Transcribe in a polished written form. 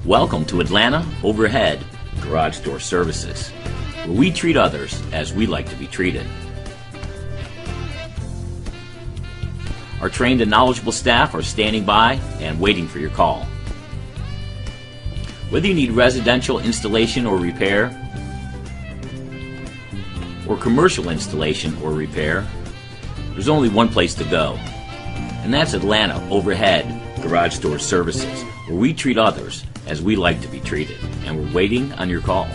Welcome to Atlanta Overhead Garage Door Services, where we treat others as we like to be treated. Our trained and knowledgeable staff are standing by and waiting for your call. Whether you need residential installation or repair, or commercial installation or repair, there's only one place to go, and that's Atlanta Overhead Garage Door Services, where we treat others as we like to be treated, and we're waiting on your call.